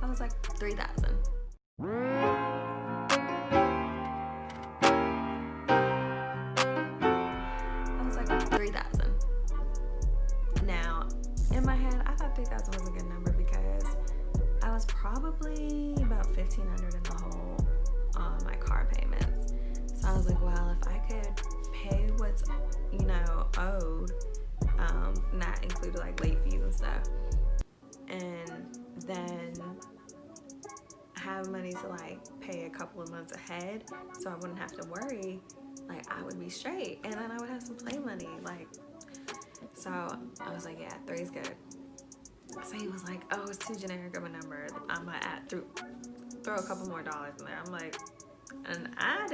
I was like, 3,000. I was like, 3,000. Now, in my head, I thought 3,000 was a good number because I was probably about 1,500 in the hole on my car payments. So I was like, well, if I could pay what's, owed, not included like late fees and stuff, and then have money to like pay a couple of months ahead so I wouldn't have to worry, like I would be straight, and then I would have some play money, like. So I was like, yeah, 3 is good. So he was like, oh, it's too generic of a number, I'm gonna throw a couple more dollars in there. I'm like, and I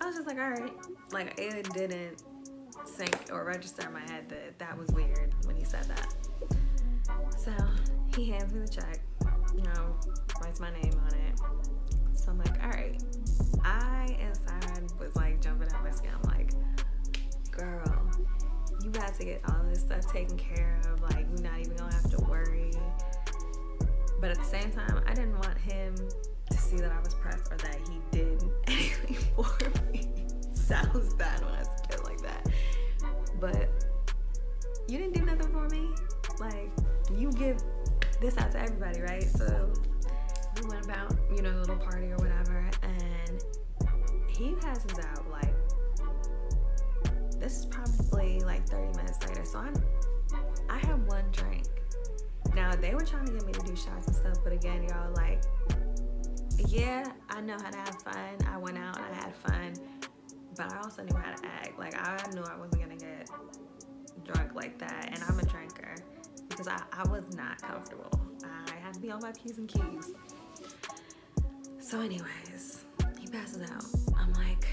was just like, all right, like it didn't sync or register in my head that was weird when he said that. So he hands me the check, writes my name on it. So I'm like, all right. I inside was like jumping out my skin. I'm like, girl, you got to get all this stuff taken care of. Like, you're not even gonna have to worry. But at the same time, I didn't want him to see that I was pressed or that he did anything for me. Sounds bad when I say it like that. But you didn't do nothing for me. Like, you give this out to everybody, right? So we went about, a little party or whatever, and he passes out. Like, this is probably like 30 minutes later. So I had one drink. Now, they were trying to get me to do shots and stuff, but again, y'all, like, yeah, I know how to have fun. I went out and I had fun, but I also knew how to act. Like, I knew I wasn't gonna get drunk like that, and I'm a drinker because I was not comfortable. I had to be on my P's and Q's. So anyways, he passes out. I'm like,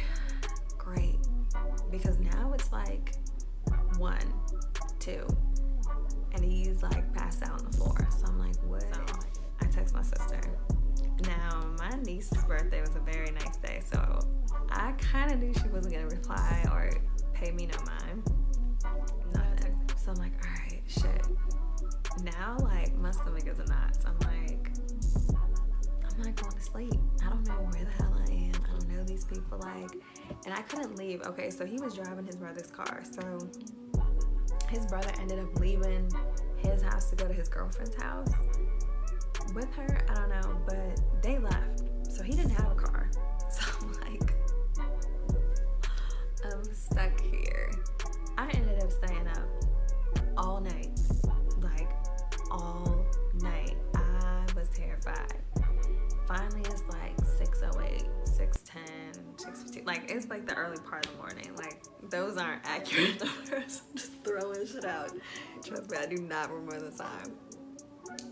great, because now it's like 1, 2, and he's like passed out on the floor. So I'm like, what? So I text my sister. Now, my niece's birthday was a very nice day, so I kind of knew she wasn't gonna reply or pay me no mind. Nothing. So I'm like, all right, shit. Now, like, my stomach is in knots. I'm not going to sleep. I don't know where the hell I am. I don't know these people, like, and I couldn't leave. Okay, so he was driving his brother's car. So his brother ended up leaving his house to go to his girlfriend's house with her. I don't know, but they left. So he didn't have a car. So I'm like, I'm stuck here. I ended up staying up all night. Like, all night. I was terrified. Finally, it's like 6:08, 6:10, 6:15. Like, it's like the early part of the morning. Like, those aren't accurate numbers. Just throwing shit out. Trust me, I do not remember the time.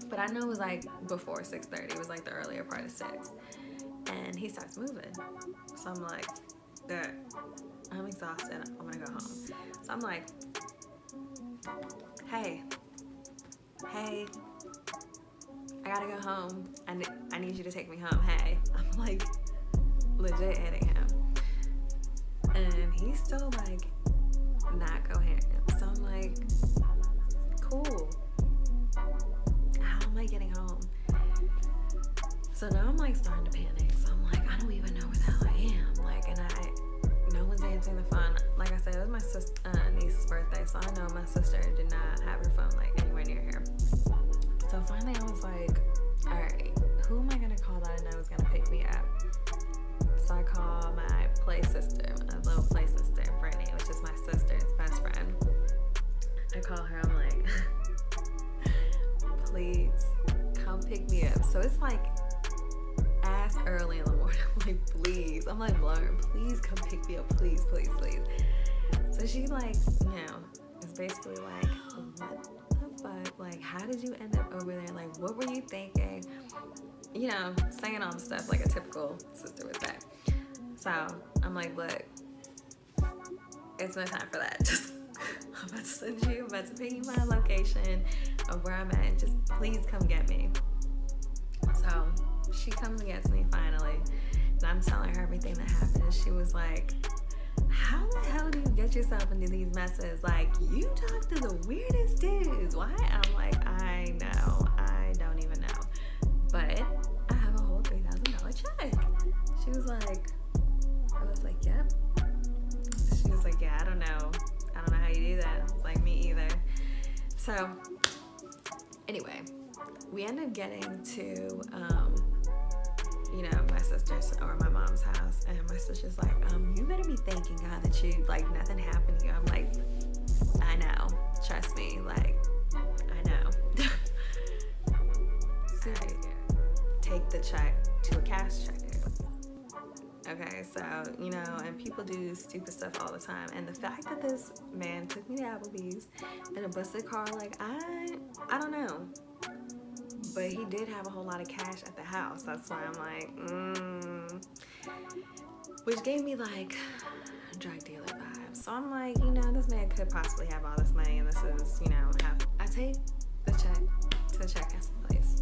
But I know it was like before 6:30. It was like the earlier part of 6. And he starts moving. So I'm like, good. I'm exhausted. I want to go home. So I'm like, hey, I gotta go home. I need you to take me home. Hey, I'm like legit hitting him. And he's still like not coherent. So I'm like, cool. How am I getting home? So now I'm like starting to panic. So I'm like, I don't even know where the hell I am. Like, and no one's answering the phone. Like I said, it was my niece's birthday, so I know my sister did not have her phone like anywhere near here. So finally I was like, all right, who am I gonna call that I know is gonna pick me up? So I call my play sister, my little play sister, Brittany, which is my sister's best friend. I call her, I'm like, please come pick me up. So it's like ass early in the morning. I'm like, please. I'm like, Lauren, please come pick me up. Please, please, please. So she like, is basically like, what the fuck? Like, how did you end up over there? Like, what were you thinking? Saying all the stuff like a typical sister would say. So I'm like, look, it's no time for that. Just, I'm about to ping you my location of where I'm at, and just please come get me. So she comes and gets me finally, and I'm telling her everything that happened, and she was like, how the hell do you get yourself into these messes? Like, you talk to the weirdest dudes. Why? I'm like, I know. I don't even know. we ended up getting to, my sister's or my mom's house, and my sister's like, you better be thanking God that you, like, nothing happened to you. I'm like, I know, trust me, like, I know. So I take the check to a cash check. Okay, so, and people do stupid stuff all the time. And the fact that this man took me to Applebee's in a busted car, like, I don't know. But he did have a whole lot of cash at the house. That's why I'm like, which gave me, like, drug dealer vibes. So I'm like, this man could possibly have all this money, and this is, I take the check to the check house place.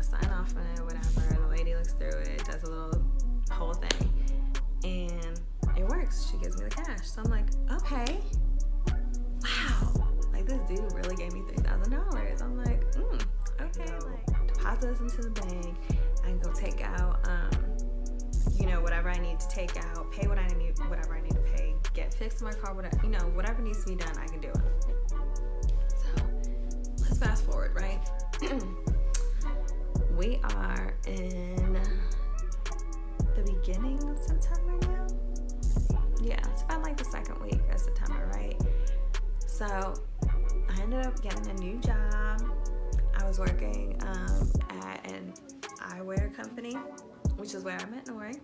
Sign off on it, whatever. The lady looks through it, does a little whole thing, and it works. She gives me the cash. So I'm like, okay, wow, like, this dude really gave me $3,000. I'm like, okay, like, deposit this into the bank. I can go take out, whatever I need to take out, pay whatever I need to pay, get fixed in my car, whatever needs to be done, I can do it. So let's fast forward, right? We are in the beginning of September now. Yeah, it's about like the second week of September, right? So I ended up getting a new job. I was working at an eyewear company, which is where I met Nori.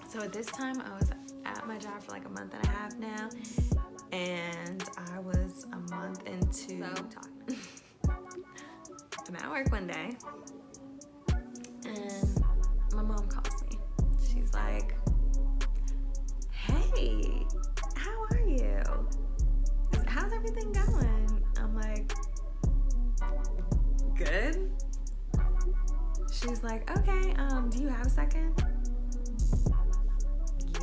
So at this time, I was at my job for like a month and a half now, and I was a month into talking. I'm at work one day, and my mom calls me. She's like, hey, how are you? How's everything going? I'm like, good. She's like, okay, do you have a second?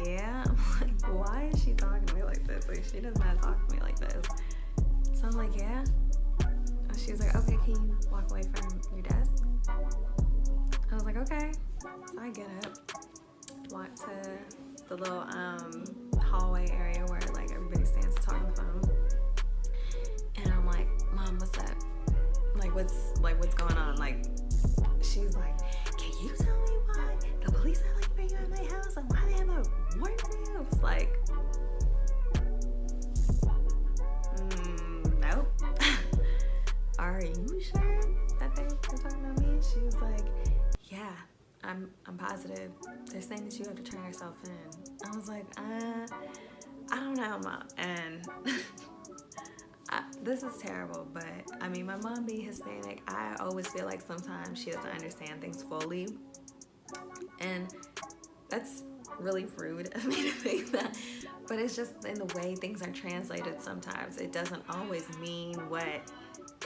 Yeah. I'm like, why is she talking to me like this? Like, she does not talk to me like this. So I'm like, yeah. And she was like, okay, can you walk away from your desk? I was like, okay. So I get up, walk to the little hallway area where like everybody stands to talk on the phone. And I'm like, Mom, what's up? What's going on? Like, she's like, can you tell me why the police are looking for you at my house and why they have a warrant for you? I was like, nope. Are you sure that they're talking about me? She was like, yeah, I'm positive. They're saying that you have to turn yourself in. I was like, I don't know, Mom. And this is terrible, but I mean, my mom being Hispanic, I always feel like sometimes she doesn't understand things fully. And that's really rude of me to think that. But it's just in the way things are translated sometimes. It doesn't always mean what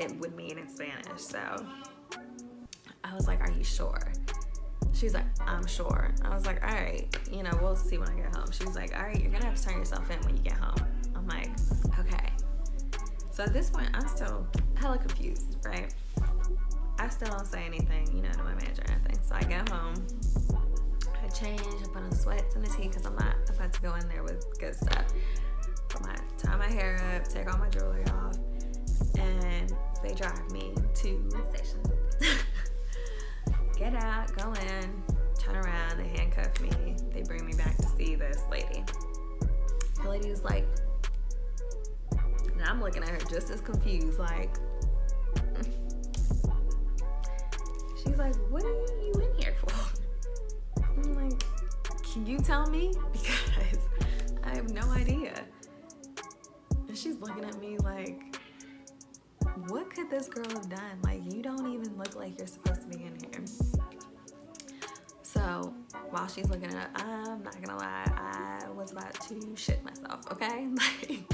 it would mean in Spanish. So I was like, are you sure? She's like, I'm sure. I was like, all right, we'll see when I get home. She was like, all right, you're gonna have to turn yourself in when you get home. I'm like, okay. So at this point, I'm still hella confused, right? I still don't say anything, to my manager or anything. So I get home, I change, I put on sweats and a tee because I'm not about to go in there with good stuff. Tie my hair up, take all my jewelry off, and they drive me to the station. Get out, go in, turn around, they handcuff me, they bring me back to see this lady. The lady was like, and I'm looking at her just as confused, like, she's like, what are you in here for? I'm like, can you tell me? Because I have no idea. And she's looking at me like, what could this girl have done? Like, you don't even look like you're supposed to be in here. So while she's looking at it, I'm not gonna lie, I was about to shit myself, okay? Like,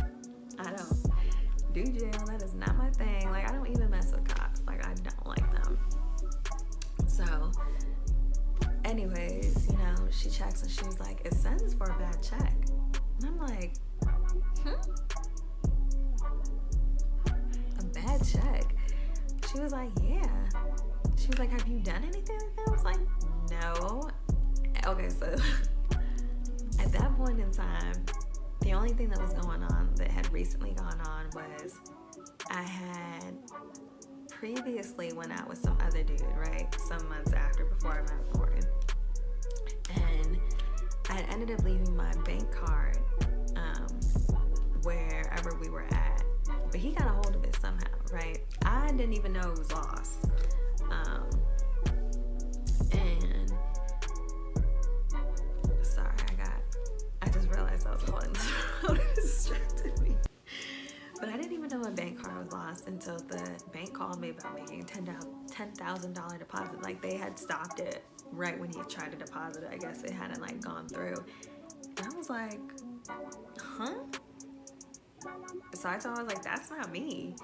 I don't do jail, that is not my thing. Like, I don't even mess with cops. Like, I don't like them. So anyways, she checks and she was like, it sends for a bad check. And I'm like, a bad check? She was like, yeah. She was like, have you done anything like that? I was like, no. Okay, so at that point in time, the only thing that was going on that had recently gone on was I had previously went out with some other dude, right? Some months after, before I met Lauren. And I ended up leaving my bank card wherever we were at. But he got a hold of it somehow, right? I didn't even know it was lost. And sorry, I just realized I was holding this distracted me. But I didn't even know my bank card was lost until the bank called me about making a $10,000 deposit. Like, they had stopped it right when he tried to deposit it. I guess it hadn't like gone through. And I was like, huh? So I told him, I was like, that's not me.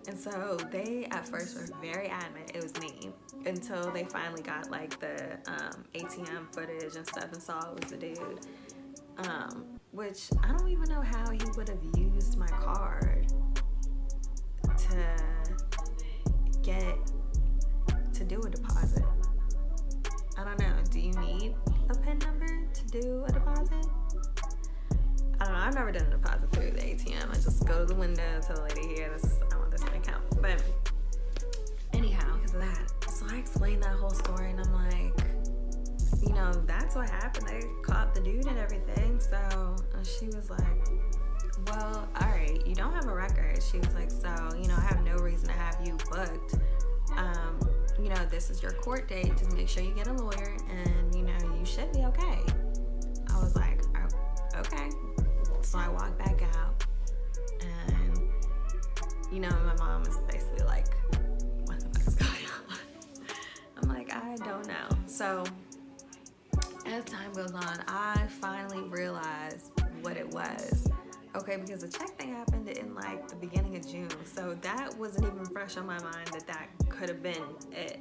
And so they at first were very adamant it was me, until they finally got like the ATM footage and stuff and saw it was the dude. Which I don't even know how he would have used my card to do a deposit. I don't know. Do you need a PIN number to do a deposit? I don't know. I've never done a deposit through the ATM. I just go to the window and tell the lady, here, I want this in my account. But anyhow, because of that. So I explained that whole story, and I'm like, you know, that's what happened. They caught the dude and everything. So she was like, well, all right, you don't have a record. She was like, so, you know, I have no reason to have you booked. You know, this is your court date. Just make sure you get a lawyer, and, you know, you should be okay. I was like, oh, okay. So I walked back out, and, you know, my mom is basically like, what the fuck is going on? I'm like, I don't know. So as time goes on, I finally realized what it was. Okay, because the check thing happened in like the beginning of June. So that wasn't even fresh on my mind that could have been it.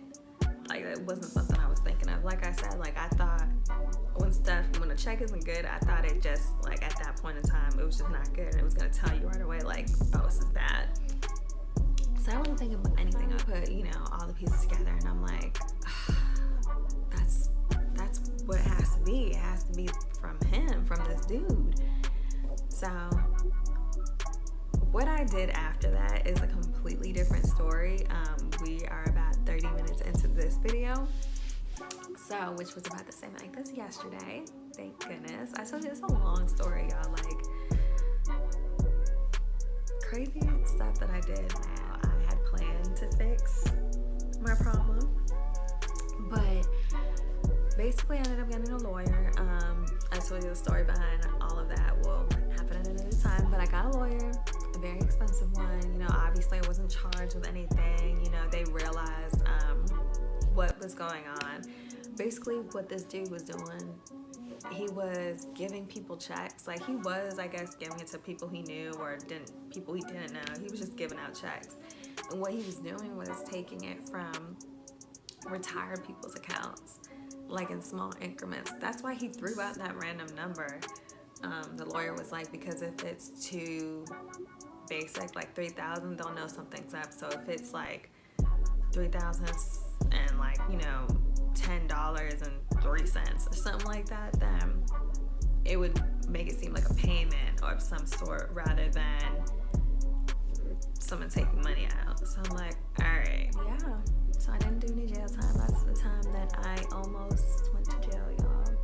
Like, it wasn't something I was thinking of. Like I said, like, I thought when a check isn't good, I thought it just, like, at that point in time, it was just not good. And it was going to tell you right away, like, oh, this is bad. So I wasn't thinking about anything. I put, you know, all the pieces together, and I'm like, that's what it has to be. It has to be from him, from this dude. So what I did after that is a completely different story. We are about 30 minutes into this video, which was about the same like this yesterday. Thank goodness. I told you it's a long story, y'all. Like, crazy stuff that I did. Now, I had planned to fix my problem, but basically I ended up getting a lawyer. I told you the story behind all of that will happen at another time, but I got a lawyer, a very expensive one. You know, obviously I wasn't charged with anything. You know, they realized what was going on. Basically what this dude was doing, he was giving people checks. Like, he was, I guess, giving it to people he knew or people he didn't know. He was just giving out checks. And what he was doing was taking it from retired people's accounts, like in small increments. That's why he threw out that random number. The lawyer was like, because if it's too basic, like 3,000, they'll know something's up. So if it's like 3,000 and like, you know, $10.03 or something like that, then it would make it seem like a payment or of some sort rather than someone taking money out. So I'm like, all right, yeah. So I didn't do any jail time. That's the time that I almost went to jail, y'all.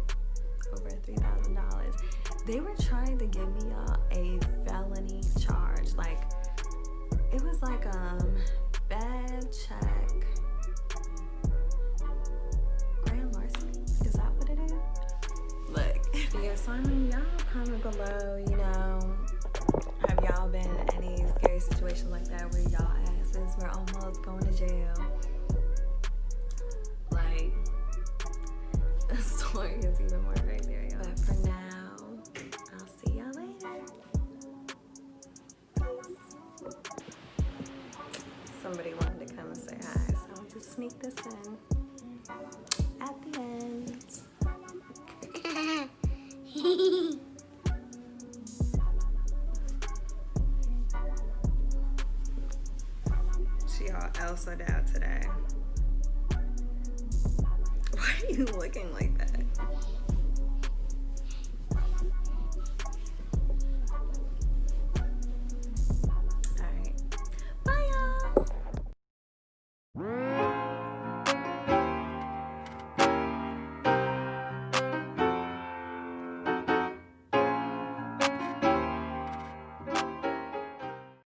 Over $3,000. They were trying to give me, y'all, a felony charge. Like, it was like bad check, grand larceny. Is that what it is? Look, yeah. So I mean, y'all comment below. You know, have y'all been in any scary situations like that where y'all asses were almost going to jail? Like, the story is even more crazier, y'all. But for now, I'll see y'all later. Peace. Somebody wanted to come and say hi, so I'll just sneak this in at the end. She all Elsa'd out today. Why are you looking like that?